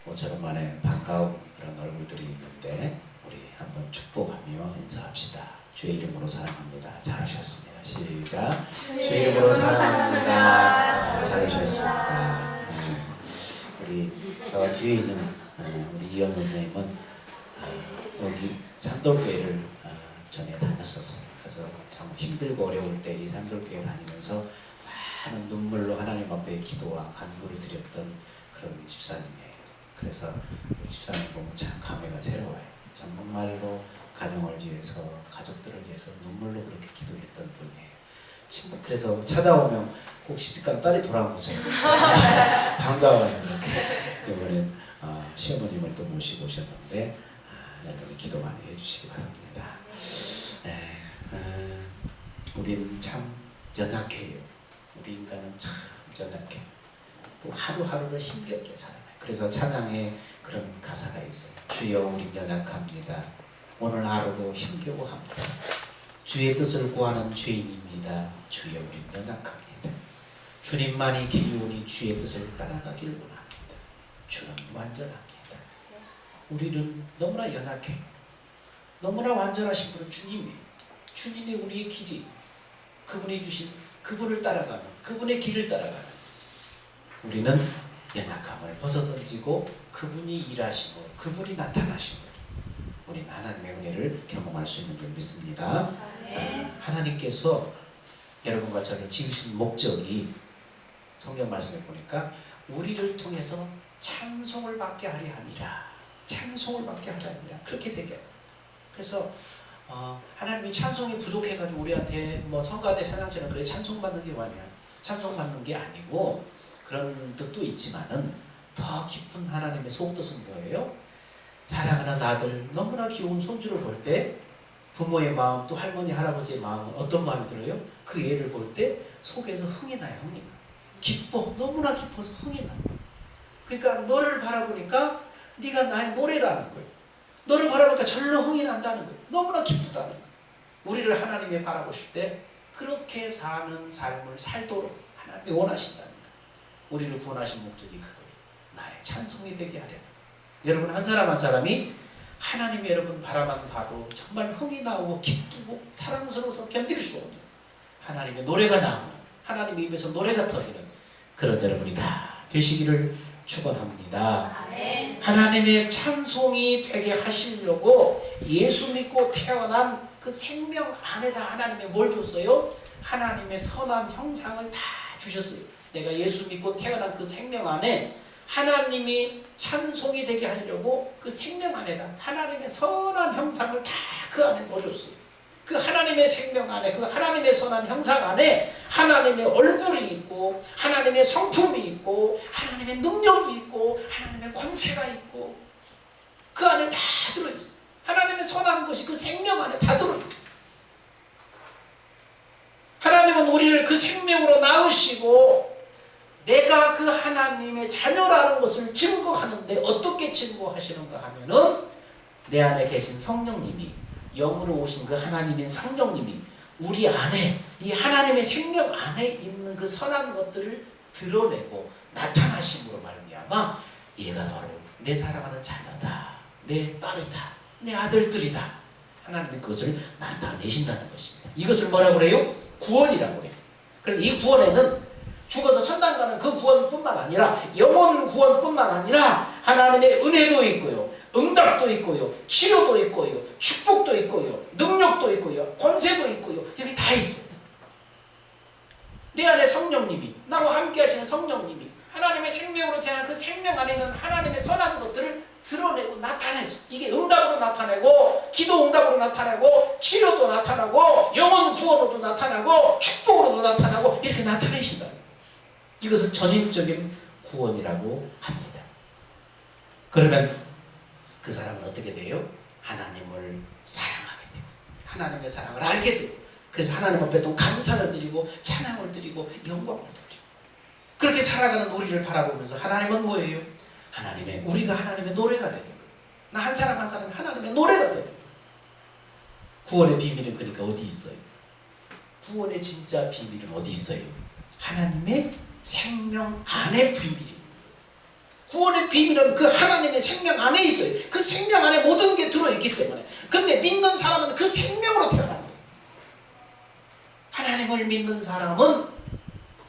모처럼 만에 반가운 그런 얼굴들이 있는데 우리 한번 축복하며 인사합시다. 주의 이름으로 사랑합니다. 잘하셨습니다. 시작. 주의 이름으로 사랑합니다. 잘하셨습니다. 우리 저 뒤에 있는 우리 이현우 선생님은 여기 산돌교회를 전에 다녔었어요. 그래서 참 힘들고 어려울 때 이 산돌교회 다니면서 많은 눈물로 하나님 앞에 기도와 간구를 드렸던 그런 집사님이에요. 그래서 집사님 보면 참 감회가 새로워요. 정말로 가정을 위해서, 가족들을 위해서 눈물로 그렇게 기도했던 분이에요. 그래서 찾아오면 꼭 시집간 딸이 돌아오세요. 반가워요. 이렇게. 이번엔 시어머님을 또 모시고 오셨는데 여러분 기도 많이 해주시기 바랍니다. 우리는 참 연약해요. 우리 인간은 참 연약해. 또 하루하루를 힘겹게 살아요. 그래서 찬양에 그런 가사가 있어요. 주여 우린 연약합니다. 오늘 하루도 힘겨워 합니다. 주의 뜻을 구하는 죄인입니다. 주여 우린 연약합니다. 주님만이 길이오니 주의 뜻을 따라가길 원합니다. 주는 완전합니다. 우리는 너무나 연약해. 너무나 완전하신 분은 주님이에요. 주님이 우리의 길이, 그분이 주신 그분을 따라가는, 그분의 길을 따라가는 우리는 연약함을 벗어던지고 그분이 일하시고 그분이 나타나시고 우리는 하나님의 은혜를 경험할 수 있는 줄 믿습니다. 하나님께서 여러분과 저를 지으신 목적이 성경 말씀에 보니까 우리를 통해서 찬송을 받게 하려 함이라. 찬송을 받게 하려 함이라. 그렇게 되게. 그래서 하나님이 찬송이 부족해가지고 우리한테 뭐 성가대 찬양처럼 그래 찬송받는 게 뭐냐. 찬송받는 게 아니고 그런 뜻도 있지만은 더 깊은 하나님의 속뜻은 뭐예요? 사랑하는 아들, 너무나 귀여운 손주를 볼 때 부모의 마음, 또 할머니, 할아버지의 마음은 어떤 마음이 들어요? 그 애를 볼 때 속에서 흥이 나요. 흥이 나. 기뻐. 너무나 기뻐서 흥이 나. 그러니까 너를 바라보니까 네가 나의 노래라는 거예요. 너를 바라보니까 절로 흥이 난다는 거예요. 너무나 기쁘다는 거예요. 우리를 하나님이 바라보실 때 그렇게 사는 삶을 살도록 하나님이 원하신다는 거예요. 우리를 구원하신 목적이 그거예요. 나의 찬송이 되게 하려는 거예요. 여러분 한 사람 한 사람이 하나님이 여러분 바라만 봐도 정말 흥이 나오고 기쁘고 사랑스러워서 견딜 수 없는 하나님의 노래가 나오는, 하나님의 입에서 노래가 터지는 그런 여러분이 다 되시기를 축원합니다. 하나님의 찬송이 되게 하시려고 예수 믿고 태어난 그 생명 안에다 하나님이 뭘 줬어요? 하나님의 선한 형상을 다 주셨어요. 내가 예수 믿고 태어난 그 생명 안에 하나님이 찬송이 되게 하려고 그 생명 안에다 하나님의 선한 형상을 다 그 안에 넣어줬어요. 그 하나님의 생명 안에, 그 하나님의 선한 형상 안에 하나님의 얼굴이 있고 하나님의 성품이 있고 하나님의 능력이 있고 하나님의 권세가 있고 그 안에 다 들어있어요. 하나님의 선한 것이 그 생명 안에 다 들어있어요. 하나님은 우리를 그 생명으로 낳으시고 내가 그 하나님의 자녀라는 것을 증거하는데 어떻게 증거하시는가 하면은 내 안에 계신 성령님이, 영으로 오신 그 하나님인 성령님이 우리 안에, 이 하나님의 생명 안에 있는 그 선한 것들을 드러내고 나타나심으로 말미암아 얘가 바로 내 사랑하는 자녀다, 내 딸이다, 내 아들들이다. 하나님이 그것을 나타내신다는 것입니다. 이것을 뭐라고 그래요? 구원이라고 그래요. 그래서 이 구원에는 죽어서 천당 가는 그 구원뿐만 아니라 영혼 구원뿐만 아니라 하나님의 은혜도 있고요, 응답도 있고요, 치료도 있고요, 축복도 있고요, 능력도 있고요, 권세도 있고요. 여기 다 있어요. 내 안에 성령님이, 나와 함께 하시는 성령님이 하나님의 생명으로 태어난 그 생명 안에 있는 하나님의 선한 것들을 드러내고 나타내서 이게 응답으로 나타내고 기도 응답으로 나타내고 치료도 나타나고 영혼 구원으로도 나타나고 축복으로도 나타나고 이렇게 나타내신다. 이것을 전인적인 구원이라고 합니다. 그러면 그 사람은 어떻게 돼요? 하나님을 사랑하게 돼요. 하나님의 사랑을 알게 돼요. 그래서 하나님 앞에 또 감사를 드리고 찬양을 드리고 영광을 드리고 그렇게 살아가는 우리를 바라보면서 하나님은 뭐예요? 우리가 하나님의 노래가 되는 거예요. 나 한 사람 한 사람이 하나님의 노래가 되는 거예요. 구원의 비밀은 그러니까 어디 있어요? 구원의 진짜 비밀은 어디 있어요? 하나님의 생명 안에 비밀입니다. 구원의 비밀은 그 하나님의 생명 안에 있어요. 그 생명 안에 모든 게 들어있기 때문에. 근데 믿는 사람은 그 생명으로 태어난 거예요. 하나님을 믿는 사람은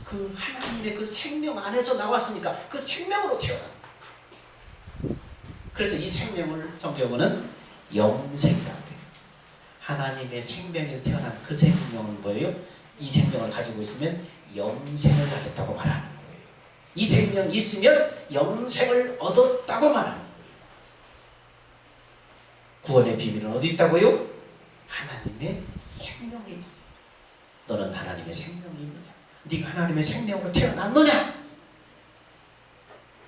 그 하나님의 그 생명 안에서 나왔으니까 그 생명으로 태어난 거예요. 그래서 이 생명을 성경은 영생이라고 해요. 하나님의 생명에서 태어난 그 생명은 뭐예요? 이 생명을 가지고 있으면 영생을 가졌다고 말하는 거예요. 이 생명이 있으면 영생을 얻었다고 말하는 거예요. 구원의 비밀은 어디 있다고요? 하나님의 생명에 있어요. 너는 하나님의 생명이 있느냐? 네가 하나님의 생명으로 태어났느냐?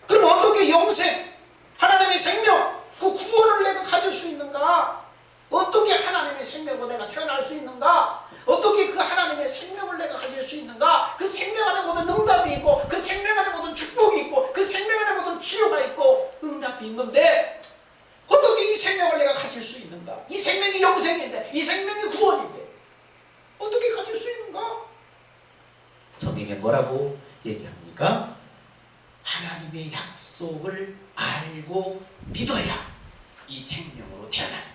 그럼 어떻게 영생, 하나님의 생명, 그 구원을 내가 가질 수 있는가? 어떻게 하나님의 생명으로 내가 태어날 수 있는가? 어떻게 그 하나님의 생명을 내가 가질 수 있는가? 그 생명 안에 모든 응답이 있고, 그 생명 안에 모든 축복이 있고, 그 생명 안에 모든 치료가 있고 응답이 있는데 어떻게 이 생명을 내가 가질 수 있는가? 이 생명이 영생인데, 이 생명이 구원인데 어떻게 가질 수 있는가? 성경에 뭐라고 얘기합니까? 하나님의 약속을 알고 믿어야 이 생명으로 태어나는 거예요.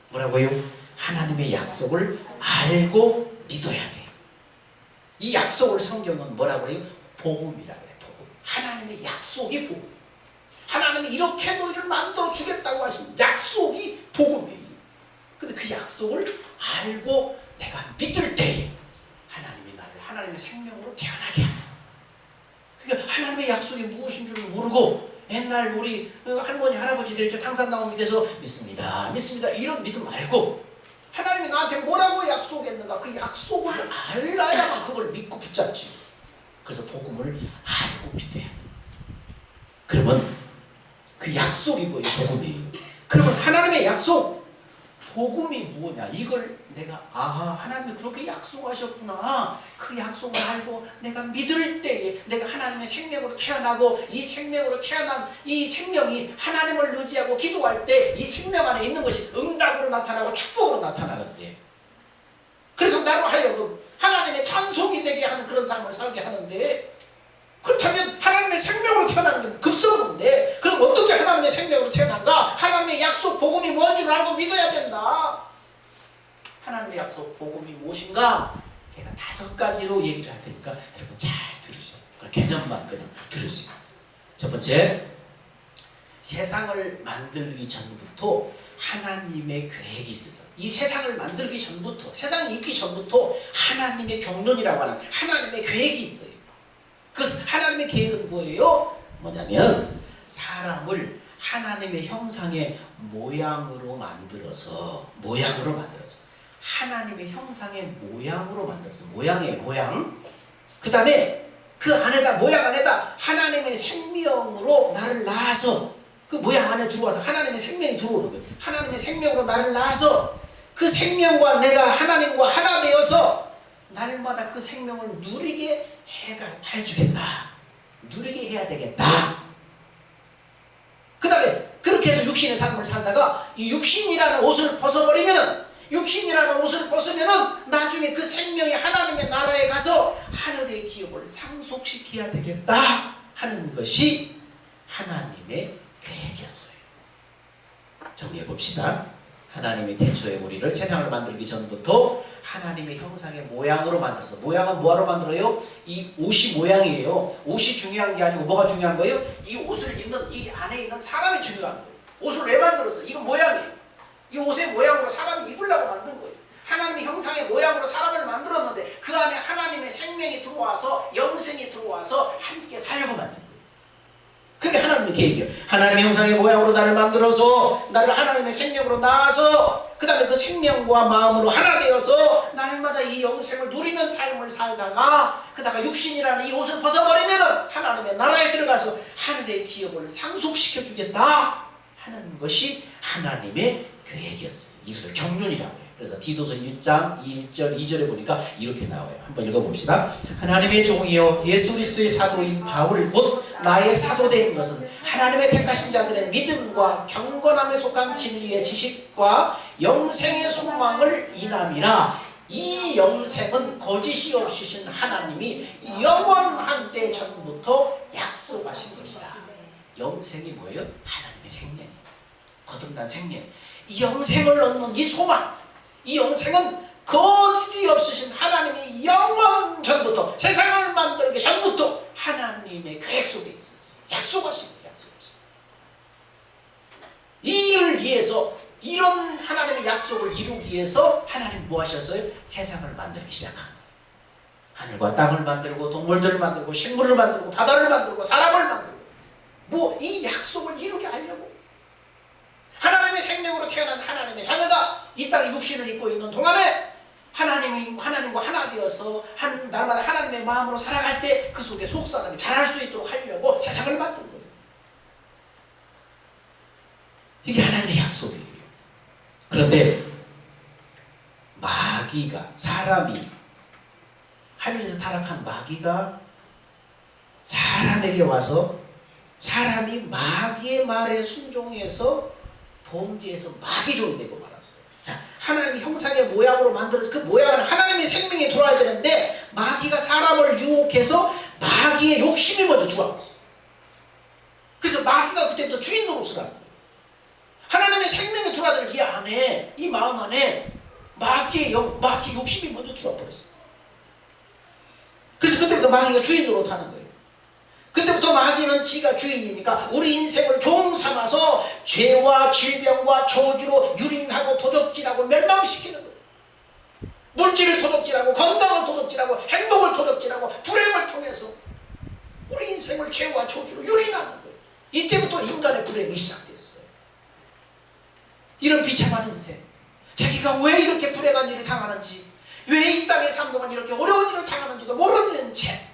뭐라고요? 하나님의 약속을 알고 믿어야 돼. 이 약속을 성경은 뭐라고 해요? 복음이라고 해요. 복음. 하나님의 약속이 복음. 하나님이 이렇게 너희를 만들어 주겠다고 하신 약속이 복음이에요. 근데 그 약속을 알고 내가 믿을 때에 하나님이 나를 하나님의 생명으로 태어나게 합니다. 그러니까 하나님의 약속이 무엇인 줄 모르고 옛날 우리 할머니 할아버지들이 저 당산나무 밑에서 믿습니다 믿습니다 이런 믿음 말고 하나님이 나한테 뭐라고 약속했는가 그 약속을 알아야만 그걸 믿고 붙잡지. 그래서 복음을 알고 믿어야 돼. 그러면 그 약속이 뭐예요? 복음이에요. 그러면 하나님의 약속 복음이 무엇냐? 이걸 내가 하나님이 그렇게 약속하셨구나. 그 약속을 알고 내가 믿을 때에 내가 하나님의 생명으로 태어나고 이 생명으로 태어난 이 생명이 하나님을 의지하고 기도할 때 이 생명 안에 있는 것이 응답으로 나타나고 축복으로 나타나는데, 그래서 나로 하여금 하나님의 찬송이 되게 하는 그런 삶을 살게 하는데, 그렇다면 하나님의 생명으로 태어나는 게 급선무인데 그럼 어떻게 하나님의 생명으로 태어난가? 하나님의 약속 복음이 뭔 줄 알고 믿어야 된다. 하나님의 약속 복음이 무엇인가? 제가 5가지로 얘기를 할 테니까 여러분 잘 들으시죠. 그러니까 개념만 그냥 들으시고. 첫 번째, 세상을 만들기 전부터 하나님의 계획이 있어요. 이 세상을 만들기 전부터, 세상이 있기 전부터 하나님의 경륜이라고 하는 하나님의 계획이 있어요. 그 하나님의 계획은 뭐예요? 뭐냐면 사람을 하나님의 형상의 모양으로 만들어서 하나님의 형상의 모양으로 만들어서 모양의 모양, 그 다음에 그 안에다 모양 안에다 하나님의 생명으로 나를 낳아서 그 모양 안에 들어와서 하나님의 생명이 들어오는 거예요. 하나님의 생명으로 나를 낳아서 그 생명과 내가 하나님과 하나 되어서 날마다 그 생명을 누리게 해주겠다. 누리게 해야 되겠다. 그 다음에 그렇게 해서 육신의 삶을 살다가 이 육신이라는 옷을 벗어버리면, 육신이라는 옷을 벗으면 나중에 그 생명이 하나님의 나라에 가서 하늘의 기업을 상속시켜야 되겠다 하는 것이 하나님의 계획이었어요. 정리해 봅시다. 하나님이 태초에 우리를 세상을 만들기 전부터 하나님의 형상의 모양으로 만들어서, 모양은 뭐하러 만들어요? 이 옷이 모양이에요. 옷이 중요한 게 아니고 뭐가 중요한 거예요? 이 옷을 입는 이 안에 있는 사람이 중요한 거예요. 옷을 왜 만들었어? 이건 모양이에요. 이 옷의 모양으로 사람이 입으려고 만든 거예요. 하나님의 형상의 모양으로 사람을 만들었는데 그 안에 하나님의 생명이 들어와서 영생이 들어와서 함께 살려고 만든 거예요. 그게 하나님의 계획이에요. 하나님의 형상의 모양으로 나를 만들어서 나를 하나님의 생명으로 낳아서 그 다음에 그 생명과 마음으로 하나 되어서 날마다 이 영생을 누리는 삶을 살다가 그다가 육신이라는 이 옷을 벗어버리면 하나님의 나라에 들어가서 하늘의 기업을 상속시켜 주겠다 하는 것이 하나님의 계획이었어요. 이것을 경륜이라고 해요. 그래서 디도서 1장 1절 2절에 보니까 이렇게 나와요. 한번 읽어봅시다. 하나님의 종이요 예수 그리스도의 사도인 바울 곧 나의 사도된 것은 하나님의 택하신 자들의 믿음과 경건함에 속한 진리의 지식과 영생의 소망을 인함이라. 이 영생은 거짓이 없으신 하나님이 영원한 때 전부터 약속하신 것이다. 영생이 뭐예요? 하나님의 생명. 거듭난 생명. 이 영생을 얻는 이 소망, 이 영생은 거짓이 없으신 하나님이 영원 전부터, 세상을 만들기 전부터 하나님의 계획 속에 있었어요. 약속하신 거예요. 이를 위해서, 이런 하나님의 약속을 이루기 위해서 하나님 뭐 하셨어요? 세상을 만들기 시작한 거예요. 하늘과 땅을 만들고 동물들을 만들고 식물을 만들고 바다를 만들고 사람을 만들고, 뭐 이 약속을 이루게 하려고. 하나님의 생명으로 태어난 하나님의 자녀가 이 땅에 육신을 입고 있는 동안에 하나님과 하나 되어서 날마다 하나님의 마음으로 살아갈 때 그 속에 속사람이 자랄 수 있도록 하려고 세상을 만든 거예요. 이게 하나님의 약속이에요. 그런데 마귀가, 사람이, 하늘에서 타락한 마귀가 사람에게 와서 사람이 마귀의 말에 순종해서 범죄해서 마귀종이 되고 말았어요. 자, 하나님 형상의 모양으로 만들어서 그 모양은 하나님의 생명이 들어와야 되는데 마귀가 사람을 유혹해서 마귀의 욕심이 먼저 들어왔어요. 그래서 마귀가 그때부터 주인 노릇을 하는 거예요. 하나님의 생명이 들어와야 이 안에, 이 마음 안에 마귀의 욕심이 먼저 들어와 버렸어요. 그래서 그때부터 마귀가 주인 노릇하는 거예요. 그때부터 마귀는 지가 주인이니까 우리 인생을 종 삼아서 죄와 질병과 저주로 유린하고 도적질하고 멸망시키는 거예요. 물질을 도적질하고 건강을 도적질하고 행복을 도적질하고 불행을 통해서 우리 인생을 죄와 저주로 유린하는 거예요. 이때부터 인간의 불행이 시작됐어요. 이런 비참한 인생, 자기가 왜 이렇게 불행한 일을 당하는지, 왜 이 땅에 삶 동안 이렇게 어려운 일을 당하는지도 모르는 채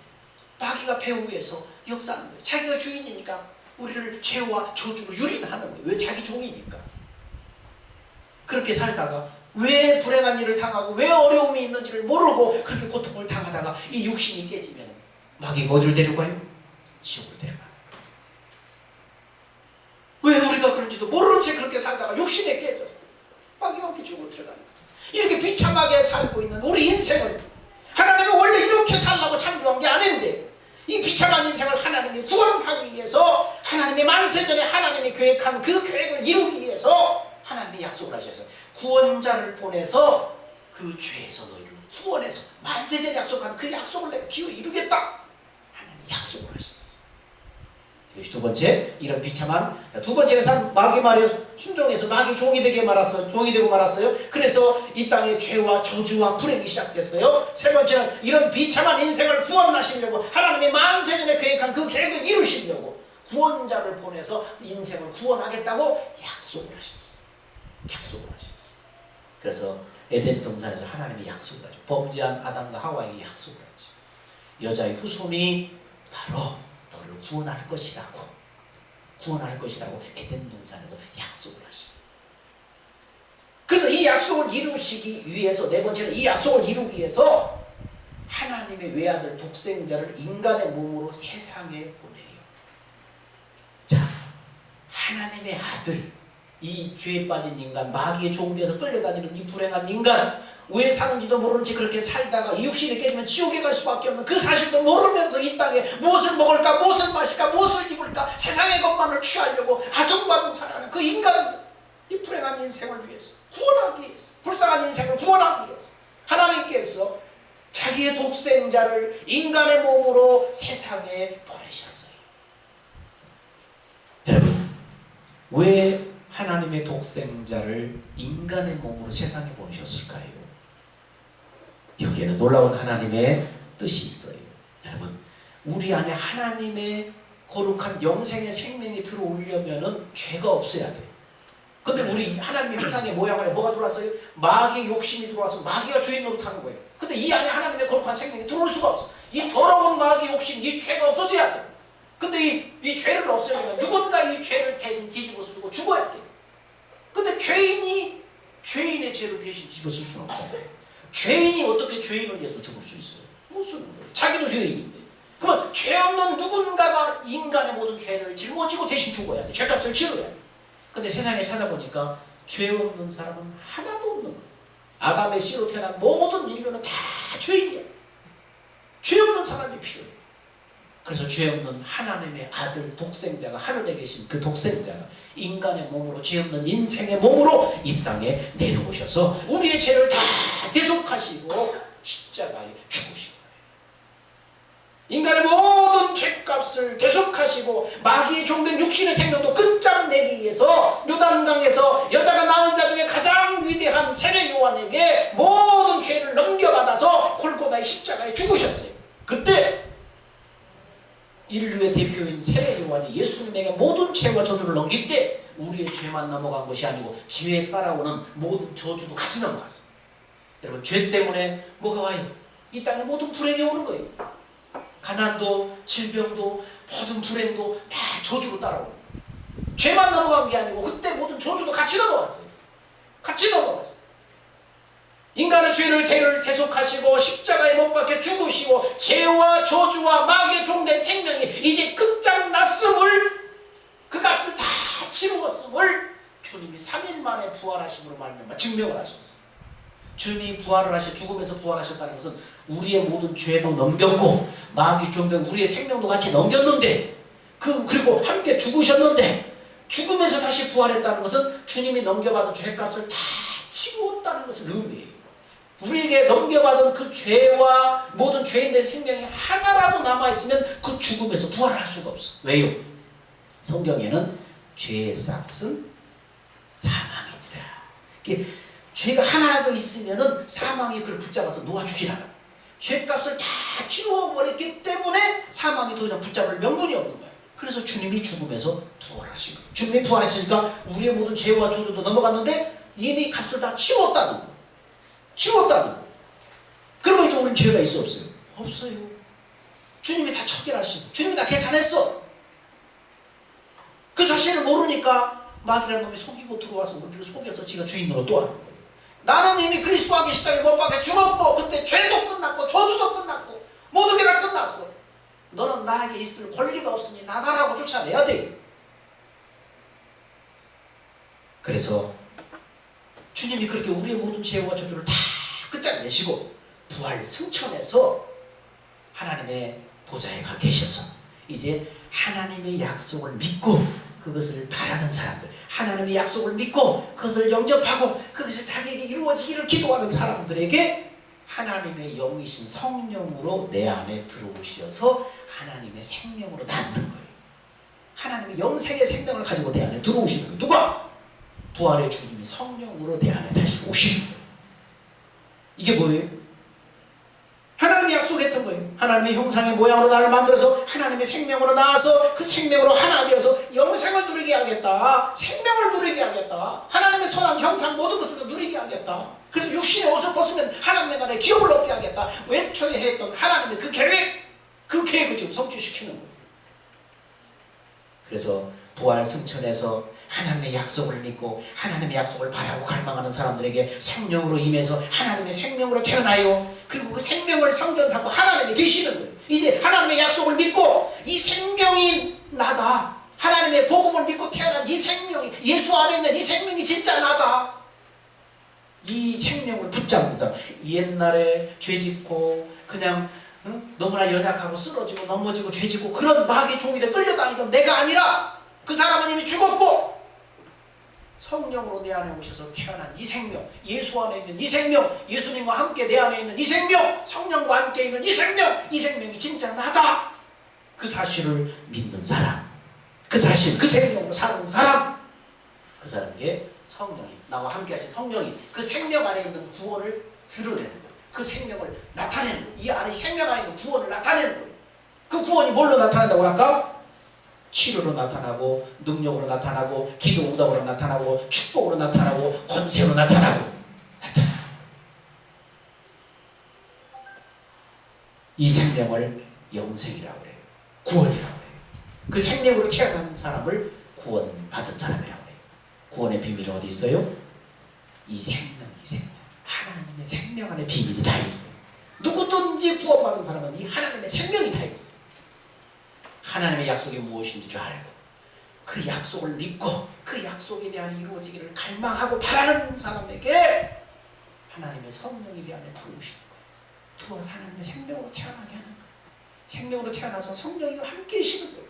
마귀가 배후에서 역사하는 거예요. 자기가 주인이니까 우리를 죄와 저주로 유린하는 거예요. 왜? 자기 종이니까. 그렇게 살다가 왜 불행한 일을 당하고 왜 어려움이 있는지를 모르고 그렇게 고통을 당하다가 이 육신이 깨지면 마귀가 어디를 데려가요? 지옥을 데려가요. 왜 우리가 그런지도 모르는 채 그렇게 살다가 육신에 깨져서 마귀가 함께 지옥을 들어가는 거예요. 이렇게 비참하게 살고 있는 우리 인생을 하나님은 원래 이렇게 살라고 창조한 게 아닌데, 이 비참한 인생을 하나님이 구원하기 위해서 하나님의 만세전에 하나님이 계획한 그 계획을 이루기 위해서 하나님이 약속을 하셨어요. 구원자를 보내서 그 죄에서 너희를 구원해서 만세전에 약속한 그 약속을 내가 기어이 이루겠다. 하나님이 약속을 하셨어요. 이것이 두 번째, 이런 비참한, 두 번째는 사람 마귀 말에 순종해서 마귀 종이 되게 말았어요. 종이 되고 말았어요. 그래서 이 땅에 죄와 저주와 불행이 시작됐어요. 세 번째는 이런 비참한 인생을 구원하시려고 하나님의 만세전에 계획한 그 계획을 이루시려고 구원자를 보내서 인생을 구원하겠다고 약속을 하셨어요. 약속을 하셨어요. 그래서 에덴 동산에서 하나님이 약속을 하죠. 범죄한 아담과 하와에게 약속을 하죠. 여자의 후손이 바로 너를 구원할 것이라고 에덴 동산에서 약속을 하시죠. 그래서 이 약속을 이루시기 위해서, 네 번째는 이 약속을 이루기 위해서 하나님의 외아들 독생자를 인간의 몸으로 세상에 보내요. 자, 하나님의 아들, 이 죄에 빠진 인간, 마귀의 종되어서 끌려다니는 이 불행한 인간, 왜 사는지도 모르는 채 그렇게 살다가 이 육신이 깨지면 지옥에 갈 수밖에 없는 그 사실도 모르면서 이 땅에 무엇을 먹을까, 무엇을 마실까, 무엇을 입을까, 세상의 것만을 취하려고 아둥바둥 살아가는 그 인간, 이 불행한 인생을 위해서, 구원하기 위해서, 불쌍한 인생을 구원하기 위해서 하나님께서 자기의 독생자를 인간의 몸으로 세상에 보내셨어요. 여러분, 왜 하나님의 독생자를 인간의 몸으로 세상에 보내셨을까요? 여기에는 놀라운 하나님의 뜻이 있어요. 여러분, 우리 안에 하나님의 거룩한 영생의 생명이 들어오려면은 죄가 없어야 돼요. 근데 우리 하나님의 형상의 모양 안에 뭐가 들어왔어요? 마귀의 욕심이 들어와서 마귀가 주인 노릇하는 거예요. 근데 이 안에 하나님의 거룩한 생명이 들어올 수가 없어. 이 더러운 마귀의 욕심, 이 죄가 없어져야 돼요. 근데 이 죄를 없애려면 누군가 이 죄를 대신 뒤집어 쓰고 죽어야 돼요. 근데 죄인이 죄인의 죄를 대신 뒤집어 쓸 수는 없잖아요. 죄인이 어떻게 죄인을 위해서 죽을 수 있어요? 못 쓰는 거예요. 자기도 죄인인데. 그러면 죄 없는 누군가가 인간의 모든 죄를 짊어지고 대신 죽어야 돼. 죄값을 치러야 돼. 근데 세상에 찾아보니까 죄 없는 사람은 하나도 없는 거예요. 아담의 씨로 태어난 모든 인류는 다 죄인이야. 죄 없는 사람이 필요해. 그래서 죄 없는 하나님의 아들 독생자가 하늘에 계신 그 독생자가 인간의 몸으로 죄 없는 인생의 몸으로 이 땅에 내려오셔서 우리의 죄를 다 대속하시고 십자가에 죽으신 거예요. 인간의 모든 죄값을 대속하시고 마귀의 종된 육신의 생명도 끝장내기 위해서 요단강에서 여자가 낳은 자 중에 가장 위대한 세례 요한에게 모든 죄를 넘겨받아서 골고다의 십자가에 죽으셨어요. 그때 인류의 대표인 세례 요한이 예수님에게 모든 죄와 저주를 넘길 때 우리의 죄만 넘어간 것이 아니고 죄에 따라오는 모든 저주도 같이 넘어갔어요. 여러분, 죄 때문에 뭐가 와요? 이 땅에 모든 불행이 오는 거예요. 가난도 질병도 모든 불행도 다 저주로 따라오는 거예요. 죄만 넘어간 게 아니고 그때 모든 저주도 같이 넘어갔어요. 같이 넘어갔어요. 인간의 죄를 대속하시고 십자가에 못 박혀 죽으시고 죄와 저주와 마귀의 종된 생명이 이제 끝장났음을, 그 값을 다 치루었음을 주님이 3일 만에 부활하심으로 말미암아 증명을 하셨어요. 주님이 부활을 하셔 죽음에서 부활하셨다는 것은 우리의 모든 죄도 넘겼고 마귀 종된 우리의 생명도 같이 넘겼는데 그리고 함께 죽으셨는데 죽으면서 다시 부활했다는 것은 주님이 넘겨받은 죄값을 다 치루었다는 것을 의미해요. 우리에게 넘겨받은 그 죄와 모든 죄인된 생명이 하나라도 남아있으면 그 죽음에서 부활할 수가 없어. 왜요? 성경에는 죄의 싹은 사망입니다. 죄가 하나라도 있으면 사망이 그를 붙잡아서 놓아주질 않아. 죄값을 다 치루어버렸기 때문에 사망이 더 이상 붙잡을 명분이 없는 거예요. 그래서 주님이 죽음에서 부활하신 거예요. 주님이 부활했으니까 우리의 모든 죄와 저주도 넘어갔는데 이미 값을 다 치웠다는 거예요. 치웠다는 거예요. 그러면 이제 우리는 죄가 있어 없어요? 없어요. 주님이 다 처결하시고 주님이 다 계산했어. 그 사실을 모르니까 마귀라는 놈이 속이고 들어와서 우리를 속여서 지가 주인으로 또 하는 거예요. 나는 이미 그리스도 안에 십자가에 못 박혀 죽었고 그때 죄도 끝났고 저주도 끝났고 모든 게 다 끝났어. 너는 나에게 있을 권리가 없으니 나가라고 쫓아내야 돼. 그래서 주님이 그렇게 우리의 모든 죄와 저주를 다 끝장내시고 부활 승천해서 하나님의 보좌에 가 계셔서 이제 하나님의 약속을 믿고 그것을 바라는 사람들, 하나님의 약속을 믿고 그것을 영접하고 그것을 자기에게 이루어지기를 기도하는 사람들에게 하나님의 영이신 성령으로 내 안에 들어오셔서 하나님의 생명으로 낳는 거예요. 하나님의 영생의 생명을 가지고 내 안에 들어오시는 거예요. 누가? 부활의 주님이 성령으로 내 안에 다시 오시는 거예요. 이게 뭐예요? 하나님이 약속했던 거예요. 하나님의 형상의 모양으로 나를 만들어서 하나님의 생명으로 나와서 그 생명으로 하나 되어서 영생을 누리게 하겠다. 생명을 누리게 하겠다. 하나님의 선한 형상 모든 것들을 누리게 하겠다. 그래서 육신의 옷을 벗으면 하나님의 나라에 기업을 얻게 하겠다. 애초에 했던 하나님의 그 계획을 지금 성취시키는 거예요. 그래서 부활 승천에서 하나님의 약속을 믿고 하나님의 약속을 바라고 갈망하는 사람들에게 성령으로 임해서 하나님의 생명으로 태어나요. 그리고 그 생명을 성전삼고 하나님이 계시는 거예요. 이제 하나님의 약속을 믿고 이 생명이 나다. 하나님의 복음을 믿고 태어난 이 생명이, 예수 안에 있는 이 생명이 진짜 나다. 이 생명을 붙잡는 사람. 옛날에 죄짓고 그냥 너무나 연약하고 쓰러지고 넘어지고 죄짓고 그런 마귀의 종이에 끌려다니던 내가 아니라 그 사람은 이미 죽었고 성령으로 내 안에 오셔서 태어난 이 생명, 예수 안에 있는 이 생명, 예수님과 함께 내 안에 있는 이 생명, 성령과 함께 있는 이 생명이 진짜 나다. 그 사실을 믿는 사람, 그 사실, 그 생명으로 사는 사람, 그 사람에게 성령이, 나와 함께 하신 성령이 그 생명 안에 있는 구원을 드러내는 거예요. 그 생명을 나타내는 거예요. 이 안에 생명 안에 있는 구원을 나타내는 거예요. 그 구원이 뭘로 나타난다고 할까? 치료로 나타나고 능력으로 나타나고 기도 응답으로 나타나고 축복으로 나타나고 권세로 나타나고 이 생명을 영생이라고 해요. 구원이라고 해요. 그 생명으로 태어난 사람을 구원받은 사람이라고 해요. 구원의 비밀은 어디 있어요? 이 생명. 하나님의 생명 안에 비밀이 다 있어요. 누구든지 구원받은 사람은 이 하나님의 생명이 다 있어요. 하나님의 약속이 무엇인지 줄 알고 그 약속을 믿고 그 약속에 대한 이루어지기를 갈망하고 바라는 사람에게 하나님의 성령이 내 안에 들어오시는 거예요. 들어와서 하나님의 생명으로 태어나게 하는 거예요. 생명으로 태어나서 성령이 함께 계시는 거예요.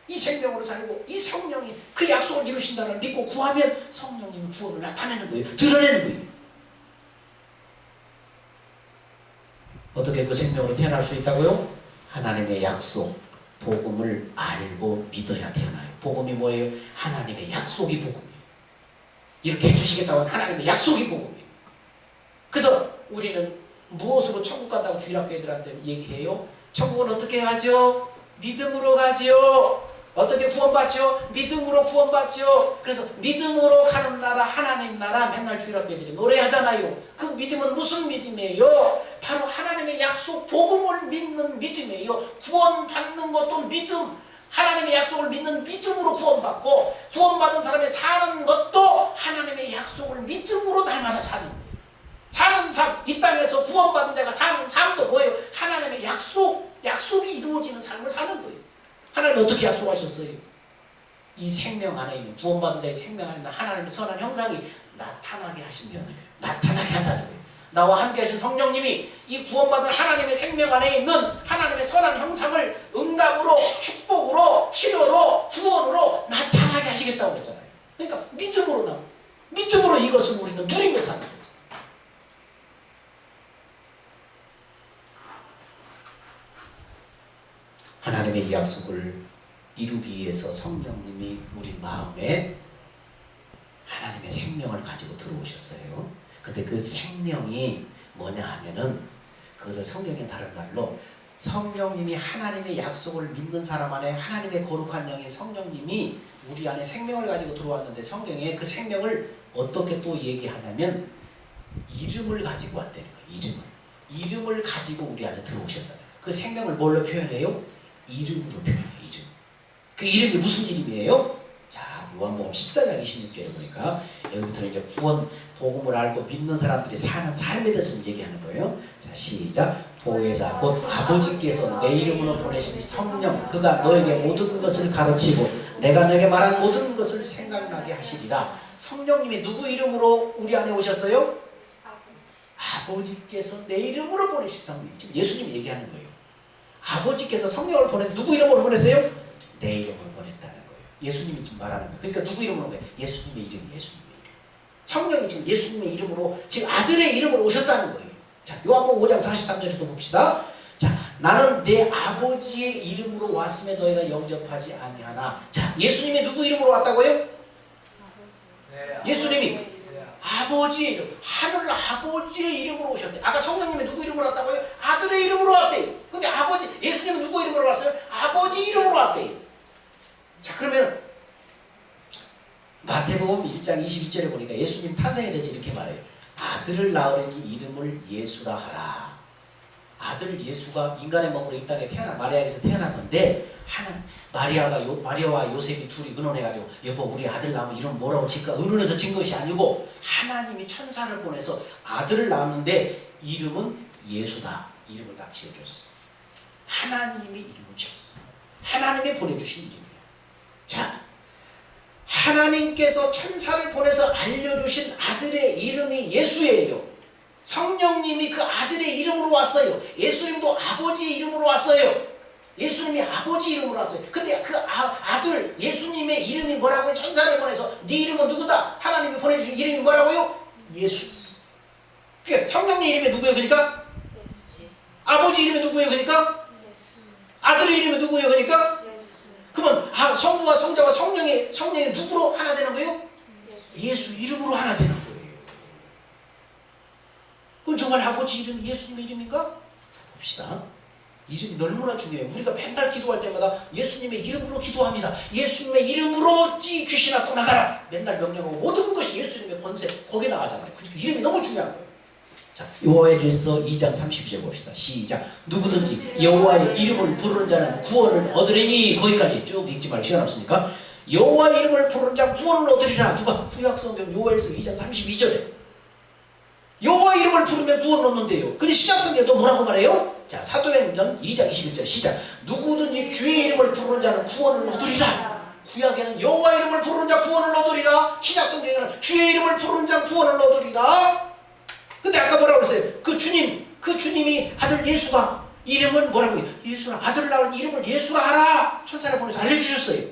이 생명으로 살고 이 성령이 그 약속을 이루신다는 걸 믿고 구하면 성령님이 구원을 나타내는 거예요. 드러내는 거예요. 어떻게 그 생명으로 태어날 수 있다고요? 하나님의 약속, 복음을 알고 믿어야 태어나요. 복음이 뭐예요? 하나님의 약속이 복음이에요. 이렇게 해주시겠다고 하는 하나님의 약속이 복음이에요. 그래서 우리는 무엇으로 천국 간다고 주일학교 애들한테 얘기해요? 천국은 어떻게 가죠? 믿음으로 가지요. 어떻게 구원받죠? 믿음으로 구원받죠. 그래서 믿음으로 가는 나라, 하나님 나라 맨날 주일학교 애들이 노래하잖아요. 그 믿음은 무슨 믿음이에요? 바로 하나님의 약속, 복음을 믿는 믿음이에요. 구원받는 것도 믿음, 하나님의 약속을 믿는 믿음으로 구원받고, 구원받은 사람이 사는 것도 하나님의 약속을 믿음으로 날마다 사는 거예요. 사는 삶, 이 땅에서 구원받은 자가 사는 삶도 뭐예요? 하나님의 약속이 이루어지는 삶을 사는 거예요. 하나님 어떻게 약속하셨어요? 이 생명 안에 있는, 구원받은 자의 생명 안에 있는 하나님의 선한 형상이 나타나게 하신다는 거예요. 나타나게 한다는 거예요. 나와 함께 하신 성령님이 이 구원받은 하나님의 생명 안에 있는 하나님의 선한 형상을 응답으로, 축복으로, 치료로, 구원으로 나타나게 하시겠다고 그랬잖아요. 그러니까 믿음으로 이것을 우리는 누리며 사는 거예요. 하나님의 이 약속을 이루기 위해서 성령님이 우리 마음에 하나님의 생명을 가지고 들어오셨어요. 근데 그 생명이 뭐냐 하면은, 그것을 성경의 다른 말로 성령님이 하나님의 약속을 믿는 사람 안에 하나님의 거룩한 영인 성령님이 우리 안에 생명을 가지고 들어왔는데, 성경에 그 생명을 어떻게 또 얘기하냐면 이름을 가지고 왔다는 거예요. 이름을 가지고 우리 안에 들어오셨다는 거예요. 그 생명을 뭘로 표현해요? 이름으로 표현해요. 이름. 그 이름이 무슨 이름이에요? 자, 요한복음 14장 26절에 보니까 여기부터는 이제 구원 복음을 알고 믿는 사람들이 사는 삶에 대해서 얘기하는 거예요. 자, 시작. 보혜사 곧 아버지께서 내 이름으로 보내신 성령, 그가 너에게 모든 것을 가르치고 내가 너에게 말한 모든 것을 생각나게 하시리라. 성령님이 누구 이름으로 우리 안에 오셨어요? 아버지께서 내 이름으로 보내신 성령. 지금 예수님이 얘기하는 거예요. 아버지께서 성령을 보냈는데 누구 이름으로 보냈어요? 내 이름으로 보냈다는 거예요. 예수님이 지금 말하는 거예요. 그러니까 누구 이름으로 거예요? 예수님의 이름, 예수님의 이름. 성령이 지금 예수님의 이름으로, 지금 아들의 이름으로 오셨다는 거예요. 자, 요한복음 5장 43절에 또 봅시다. 자, 나는 내 아버지의 이름으로 왔음에 너희가 영접하지 아니하나. 자, 예수님이 누구 이름으로 왔다고요? 네, 예수님이 아버지, 하늘 아버지의 이름으로 오셨대. 아까 성령님이 누구 이름으로 왔다고요? 아들의 이름으로 왔대요. 근데 예수님은 누구 이름으로 왔어요? 아버지 이름으로 왔대요. 자, 그러면 마태복음 1장 22절에 보니까 예수님 탄생에 대해서 이렇게 말해요. 아들을 낳으려니 이름을 예수라 하라. 아들 예수가 인간의 몸으로 이 땅에 마리아에게서 태어났는데, 마리아와 요셉이 둘이 의논해가지고, 여보 우리 아들 낳으면 이름 뭐라고 짓까? 의논해서 진 것이 아니고 하나님이 천사를 보내서 아들을 낳았는데 이름은 예수다. 이름을 딱 지어줬어. 하나님이 이름을 지었어. 하나님이 보내주신 이름이에요. 자, 하나님께서 천사를 보내서 알려주신 아들의 이름이 예수예요. 성령님이 그 아들의 이름으로 왔어요. 예수님도 아버지의 이름으로 왔어요. 예수님이 아버지 이름으로 왔어요. 근데 그 아들 예수님의 이름이 뭐라고요? 천사를 보내서 네 이름은 누구다? 하나님이 보내주신 이름이 뭐라고요? 예수. 그러니까 성령님 이름이 누구예요? 그러니까? 예수. 아버지 이름이 누구예요? 그러니까? 예수. 아들의 이름이 누구예요? 그러니까? 예수. 그러면 성부와 성자와 성령이 누구로 하나 되는 거예요? 예수 이름으로 하나 되는 거예요. 그건 정말 아버지 이름이 예수님의 이름인가? 봅시다. 이름이 너무나 중요해요. 우리가 맨날 기도할 때마다 예수님의 이름으로 기도합니다. 예수님의 이름으로 귀신아 떠나가라. 맨날 명령하고 모든 것이 예수님의 권세 거기에 나가잖아요. 그러니까 이름이 너무 중요한 거예요. 자, 여호와일서 2장 32절 봅시다. 시작. 누구든지 여호와의 이름을 부르는 자는 구원을 얻으리니. 거기까지 쭉 읽지 말고 시간 없으니까. 여호와의 이름을 부르는 자는 구원을 얻으리라. 누가? 구약성경 여호와일서 2장 32절에 여호와 이름을 부르면 구원을 얻는데요. 근데 시작성경에 또 뭐라고 말해요? 자, 사도행전 2장 21절 시작. 누구든지 주의 이름을 부르는 자는 구원을 얻으리라. 구약에는 여호와 이름을 부르는 자 구원을 얻으리라. 신약성경에는 주의 이름을 부르는 자 구원을 얻으리라. 근데 아까 뭐라고 그랬어요? 그 주님이 아들 예수가 이름은 뭐라고? 예수라. 아들 낳은 이름을 예수라 하라. 천사를 보내서 알려주셨어요.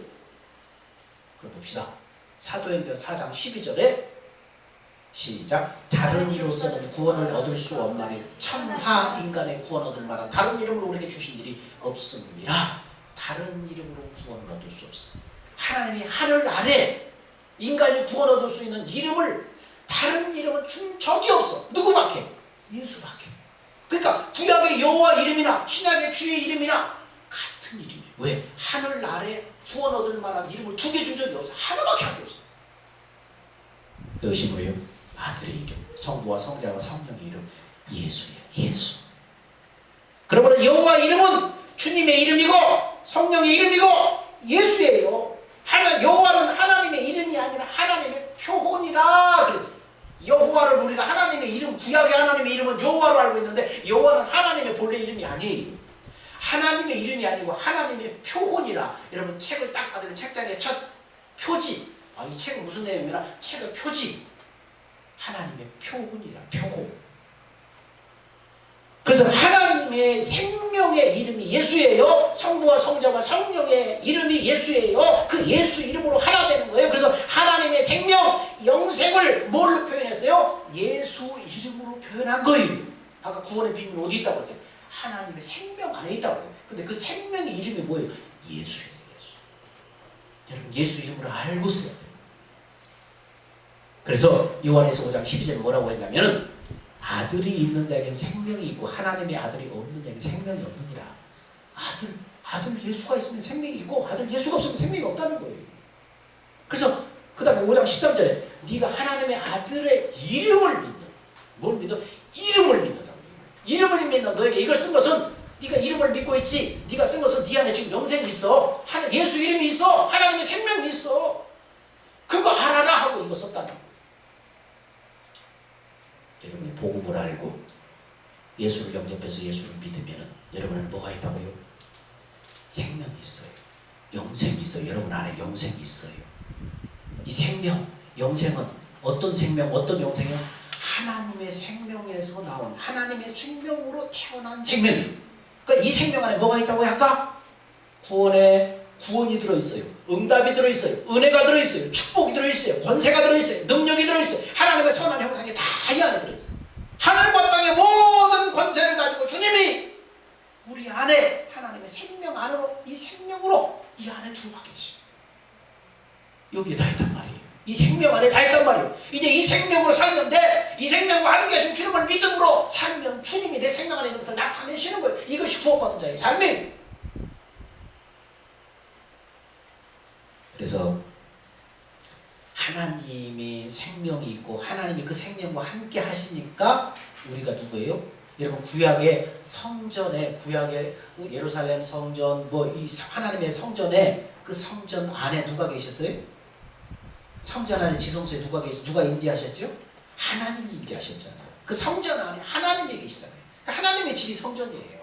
그럼 봅시다. 사도행전 4장 12절에 시작. 다른 이로서는 구원을 얻을 수 없나니 천하 인간의 구원 얻을 만한 다른 이름으로 우리에게 주신 일이 없음이라. 다른 이름으로 구원을 얻을 수 없어. 하나님이 하늘 아래 인간이 구원 얻을 수 있는 이름을 다른 이름은 준 적이 없어. 누구밖에? 예수밖에. 그러니까 구약의 여호와 이름이나 신약의 주의 이름이나 같은 이름이에요. 왜? 하늘 아래 구원 얻을 만한 이름을 두 개 준 적이 없어. 하나밖에 안 줬어. 그것이 뭐예요? 아들의 이름, 성부와 성자와 성령의 이름, 예수예요. 예수. 그러므로 여호와 이름은 주님의 이름이고 성령의 이름이고 예수예요. 여호와는 하나님의 이름이 아니라 하나님의 표본이라 그랬어요. 여호와를 우리가 하나님의 이름, 구약의 하나님의 이름은 여호와로 알고 있는데 여호와는 하나님의 본래 이름이 아니에요. 하나님의 이름이 아니고 하나님의 표본이라. 여러분 책을 딱 받으면 책장에 첫 표지. 이 책은 무슨 내용이라? 책의 표지. 하나님의 표본이라. 표본. 그래서 하나님의 생명의 이름이 예수예요. 성부와 성자와 성령의 이름이 예수예요. 그 예수 이름으로 하나 되는 거예요. 그래서 하나님의 생명, 영생을 뭘로 표현했어요? 예수 이름으로 표현한 거예요. 아까 구원의 비밀은 어디 있다고 했어요? 하나님의 생명 안에 있다고 했어요. 근데 그 생명의 이름이 뭐예요? 예수예요. 예수. 여러분 예수 이름으로 알고 써야 돼요. 그래서 요한에서 5장 12절에 뭐라고 했냐면 아들이 있는 자에게는 생명이 있고 하나님의 아들이 없는 자에게는 생명이 없느니라. 아들 예수가 있으면 생명이 있고 아들 예수가 없으면 생명이 없다는 거예요. 그래서 그 다음에 5장 13절에 네가 하나님의 아들의 이름을 믿는. 뭘 믿어? 이름을 믿는다고. 이름을 믿는 너에게 이걸 쓴 것은 네가 이름을 믿고 있지. 네가 쓴 것은 네 안에 지금 영생이 있어. 예수 이름이 있어. 하나님의 생명이 있어. 그거 알아라 하고 이거 썼다는 거예요. 여러분이 복음을 알고 예수를 영접해서 예수를 믿으면 여러분은 뭐가 있다고요? 생명이 있어요. 영생이 있어요. 여러분 안에 영생이 있어요. 이 생명, 영생은 어떤 생명, 어떤 영생이요? 하나님의 생명에서 나온 하나님의 생명으로 태어난 생명이에요. 그러니까 이 생명 안에 뭐가 있다고요? 아까 구원이 들어있어요. 응답이 들어있어요. 은혜가 들어있어요. 축복이 들어있어요. 권세가 들어있어요. 능력이 들어있어요. 하나님의 선한 형상이 다 이 안에 들어있어요. 하늘과 땅의 모든 권세를 가지고 주님이 우리 안에 하나님의 생명 안으로 이 생명으로 이 안에 들어와 계시죠. 여기에 다 있단 말이에요. 이 생명 안에 다 있단 말이에요. 이제 이 생명으로 살는데 이 생명과 함께 하신 주님을 믿음으로 살면 주님이 내 생명 안에 있는 것을 나타내시는 거예요. 이것이 구원받은 자의 삶이에요. 그래서 하나님의 생명이 있고 하나님이 그 생명과 함께 하시니까 우리가 누구예요? 여러분 구약의 성전에 구약의 예루살렘 성전 이 하나님의 성전에 그 성전 안에 누가 계셨어요? 성전 안에 지성소에 누가 임재하셨죠? 하나님이 임재하셨잖아요. 그 성전 안에 하나님이 계시잖아요. 그러니까 하나님의 집이 성전이에요.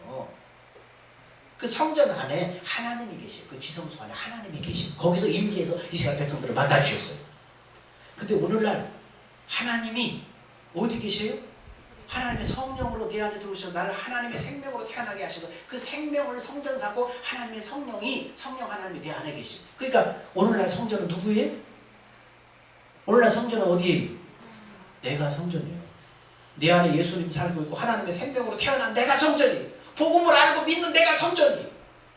그 성전 안에 하나님이 계시고 그 지성소 안에 하나님이 계시고 거기서 임재해서 이스라엘 백성들을 만나주셨어요. 근데 오늘날 하나님이 어디 계세요? 하나님의 성령으로 내 안에 들어오셔서 나를 하나님의 생명으로 태어나게 하셔서 그 생명을 성전 삼고 하나님의 성령 하나님이 내 안에 계시고 그러니까 오늘날 성전은 누구예요? 오늘날 성전은 어디예요? 내가 성전이에요. 내 안에 예수님 살고 있고 하나님의 생명으로 태어난 내가 성전이에요. 복음을 알고 믿는 내가 성전이에요.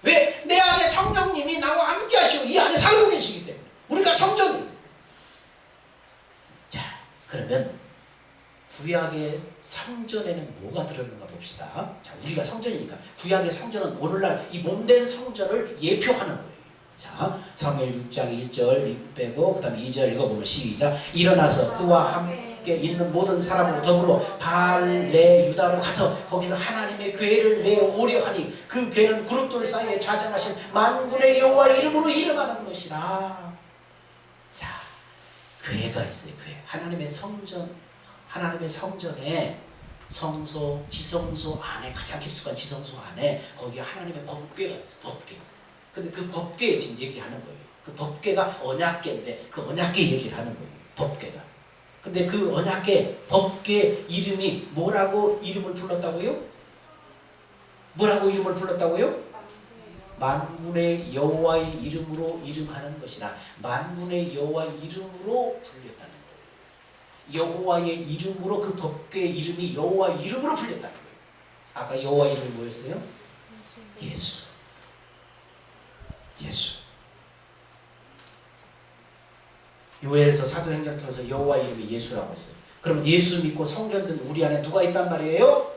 왜? 내 안에 성령님이 나와 함께 하시고 이 안에 살고 계시기 때문에 우리가 성전이에요. 자, 그러면 구약의 성전에는 뭐가 들었는가 봅시다. 자, 우리가 성전이니까 구약의 성전은 오늘날 이 몸된 성전을 예표하는 거예요. 자, 사무엘 6장 1절 빼고 그 다음에 2절 읽어보면 시작. 일어나서 그와 함께 있는 모든 사람으로 더불어 발레 유다로 가서 거기서 하나님의 궤를 메어오려 하니 그 궤는 그룹들 사이에 좌정하신 만군의 여호와 이름으로 이름하는 것이라. 자, 궤가 있어요. 궤. 하나님의 성전에 성소, 지성소 안에 가장 깊숙한 지성소 안에 거기에 하나님의 법궤가 있어요. 법궤. 근데 그 법궤에 지금 얘기하는 거예요. 그 법궤가 언약궤인데 그 언약궤 얘기를 하는 거예요. 법궤가. 근데 그 언약궤, 법궤 이름이 뭐라고 이름을 불렀다고요? 뭐라고 이름을 불렀다고요? 만군의 여호와의 이름으로 이름하는 것이라. 만군의 여호와의 이름으로 불렸다는 거예요. 여호와의 이름으로, 그 법궤의 이름이 여호와의 이름으로 불렸다는 거예요. 아까 여호와 이름이 뭐였어요? 예수. 예수. 요엘에서 사도행전 통해서 여호와 이름이 예수라고 했어요. 그러면 예수 믿고 성전된 우리 안에 누가 있단 말이에요?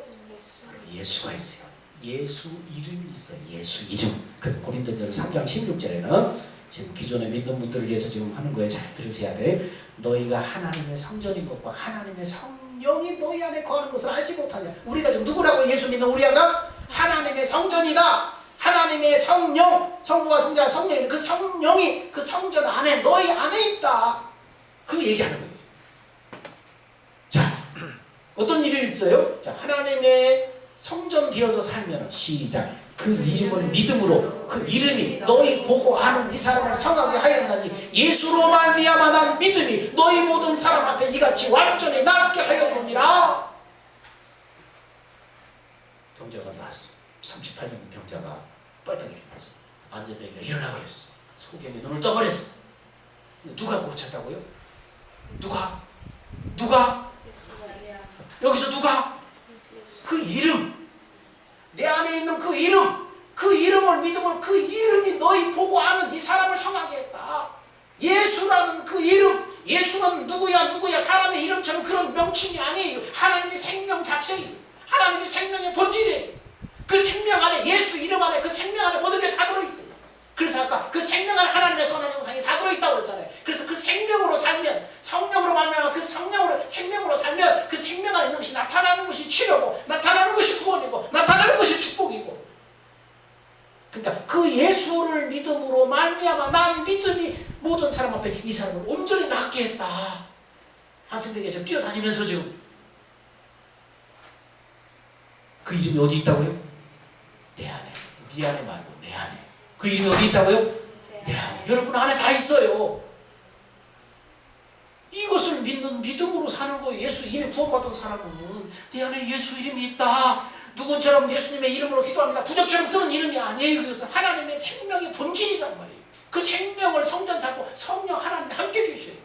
예수가 있어요. 예수 이름이 있어요. 예수 이름. 그래서 고린도전서 3장 16절에는 지금 기존에 믿는 분들을 위해서 지금 하는 거예요. 잘 들으셔야 돼. 너희가 하나님의 성전인 것과 하나님의 성령이 너희 안에 거하는 것을 알지 못하냐. 우리가 지금 누구라고 예수 믿는 우리 안가? 하나님의 성전이다. 하나님의 성령, 성부와 성자와 성령이, 그 성령이 그 성전 안에, 너희 안에 있다. 그 얘기하는 거예요. 자, 어떤 일이 있어요? 자, 하나님의 성전 되어서 살면, 시작. 그 이름을 믿음으로, 그 이름이 너희 보고 아는 이 사람을 성하게 하였나니 예수로 말미암아 난 믿음이 너희 모든 사람 앞에 이같이 완전히 낫게 하였느니라. 병자가 나왔어. 38년 병자가 뻘떡 일어났어. 안전뱅이가 일어나 버렸어. 소경이 눈을 떠버렸어. 누가 고쳤다고요? 누가? 여기서 누가? 그 이름, 내 안에 있는 그 이름, 그 이름을 믿으면 그 이름이 너희 보고 아는 이 사람을 성하게 했다. 예수라는 그 이름, 예수는 누구야 사람의 이름처럼 그런 명칭이 아니에요. 하나님의 생명 자체예요. 하나님의 생명의 본질이에요. 그 생명 안에, 예수 이름 안에, 그 생명 안에 모든 게 다 들어있어요. 그래서 아까 그 생명 안에 하나님의 선한 형상이 다 들어있다고 했잖아요. 그래서 그 생명으로 살면, 성령으로 말미암아 그 성령으로, 생명으로 살면 그 생명 안에 있는 것이 나타나는 것이 치료고, 나타나는 것이 구원이고, 나타나는 것이 축복이고. 그러니까 그 예수를 믿음으로 말미암아 난 믿음이 모든 사람 앞에 이 사람을 온전히 낫게 했다. 한층되게 지금 뛰어다니면서 지금 그 이름이 어디 있다고요? 내 안에. 네 안에 말고 내 안에. 그 이름이 어디 있다고요? 내 안에. 여러분 안에 다 있어요. 이것을 믿는 믿음으로 사는 거예요. 예수 이미 구원받은 사람은 내 안에 예수 이름이 있다. 누군처럼 예수님의 이름으로 기도합니다. 부적처럼 쓰는 이름이 아니에요. 그것은 하나님의 생명의 본질이란 말이에요. 그 생명을 성전 삼고 성령 하나님과 함께 계셔요.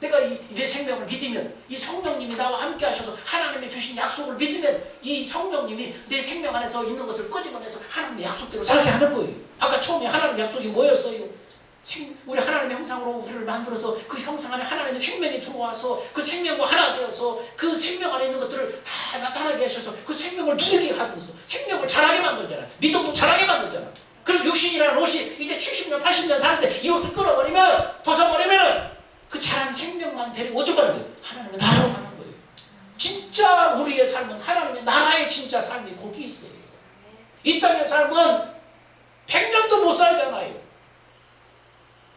내가 내 생명을 믿으면, 이 성령님이 나와 함께 하셔서 하나님의 주신 약속을 믿으면 이 성령님이 내 생명 안에서 있는 것을 끄집어내서 하나님의 약속대로 살게 하는 거예요. 아까 처음에 하나님의 약속이 뭐였어요? 우리 하나님의 형상으로 우리를 만들어서 그 형상 안에 하나님의 생명이 들어와서 그 생명과 하나 되어서 그 생명 안에 있는 것들을 다 나타나게 하셔서 그 생명을 누리게 하면서 생명을 자라게 만들잖아요. 믿음도 자라게 만들잖아요. 그래서 육신이라는 옷이 이제 70년 80년 사는데 이 옷을 끊어버리면, 벗어버리면 그 자란 생명만 데리고 어디로 가는 거예요? 하나님의 나라로 가는 거예요. 진짜 우리의 삶은 하나님의 나라의 진짜 삶이 거기 있어요. 이 땅의 삶은 100년도 못 살잖아요.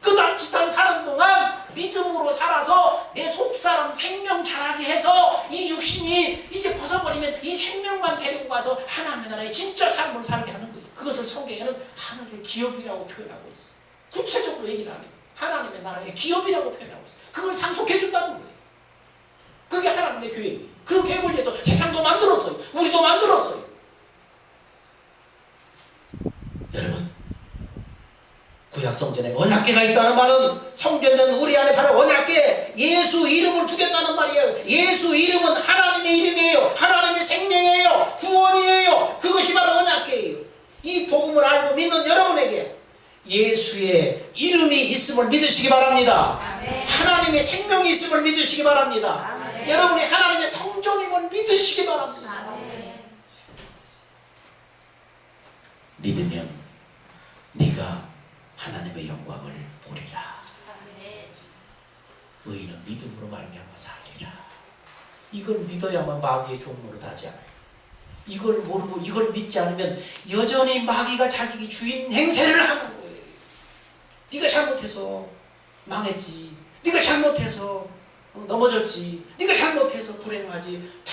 그 남짓한 사는 동안 믿음으로 살아서 내 속사람 생명 자라게 해서 이 육신이 이제 벗어버리면 이 생명만 데리고 가서 하나님의 나라의 진짜 삶을 살게 하는 거예요. 그것을 성경에는 하늘의 기업이라고 표현하고 있어요. 구체적으로 얘기를 안 해요. 하나님의 나라의 기업이라고 표현하고 있어요. 그걸 상속해준다는 거예요. 그게 하나님의 계획이에요. 그 계획을 위해서 세상도 만들었어요. 우리도 만들었어요. 여러분, 구약성전에 언약궤가 있다는 말은 성전된 우리 안에 바로 언약궤, 예수 이름을 두겠다는 말이에요. 예수 이름은 하나님의 이름이에요. 하나님의 생명이에요. 구원이에요. 그것이 바로 언약궤예요. 이 복음을 알고 믿는 여러분에게 예수의 이름이 있음을 믿으시기 바랍니다. 아멘. 하나님의 생명이 있음을 믿으시기 바랍니다. 아멘. 여러분이 하나님의 성전임을 믿으시기 바랍니다. 아멘. 믿으면 네가 하나님의 영광을 보리라. 아멘. 의인은 믿음으로 말미암아 살리라. 이걸 믿어야만 마귀의 종로를 하지 않아요. 이걸 모르고 이걸 믿지 않으면 여전히 마귀가 자기 주인 행세를 하는 거예요. 네가 잘못해서 망했지. 네가 잘못해서 넘어졌지. 네가 잘못해서 불행하지. 다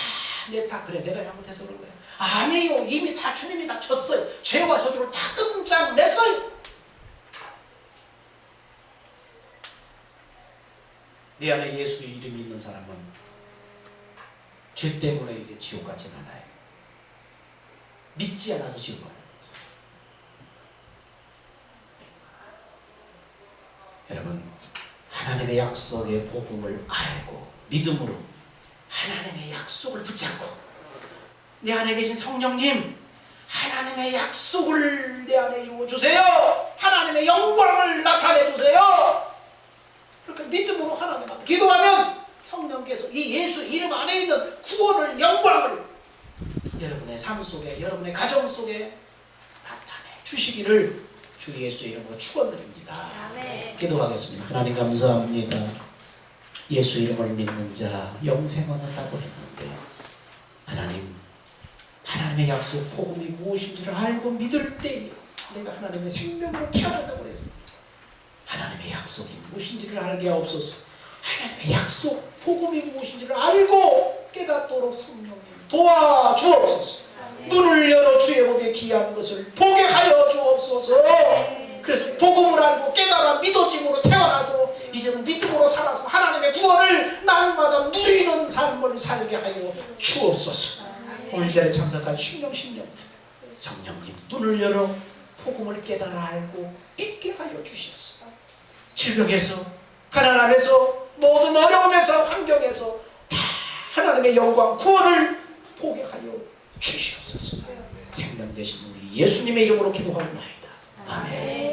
내 탓. 그래, 내가 잘못해서 그런 거야. 아니에요. 이미 다 주님이 다 졌어요. 죄와 저주를 다 끝장냈어요. 내 안에 예수의 이름이 있는 사람은 죄 때문에 이제 지옥 가진 않아요. 믿지 않아서 지은 거예요. 여러분, 하나님의 약속의 복음을 알고 믿음으로 하나님의 약속을 붙잡고, 내 안에 계신 성령님, 하나님의 약속을 내 안에 이루어주세요. 하나님의 영광을 나타내주세요. 그렇게 믿음으로 하나님 앞에 기도하면 성령께서 이 예수 이름 안에 있는 구원을, 영광을 여러분의 삶 속에, 여러분의 가정 속에 나타내 주시기를 주 예수의 이름으로 축원드립니다. 아멘. 기도하겠습니다. 하나님 감사합니다. 예수 이름을 믿는 자 영생을 얻는다고 했는데, 하나님, 하나님의 약속 복음이 무엇인지를 알고 믿을 때 내가 하나님의 생명으로 태어난다고 그랬습니다. 하나님의 약속이 무엇인지를 알게 하옵소서. 하나님의 약속 복음이 무엇인지를 알고 깨닫도록 성령님 도와주옵소서. 눈을 열어 주의 복에 귀한 것을 보게 하여 주옵소서. 그래서 복음을 알고 깨달아 믿어짐으로 태어나서 이제는 믿음으로 살아서 하나님의 구원을 날마다 누리는 삶을 살게 하여 주옵소서. 오늘 이 자리에 참석한 심령 성령님, 눈을 열어 복음을 깨달아 알고 믿게 하여 주시옵소서. 질병에서, 가난함에서, 모든 어려움에서, 환경에서 다 하나님의 영광 구원을 보게 하여 주시옵소서. 생명 되신 우리 예수님의 이름으로 기도하옵나이다. 아멘.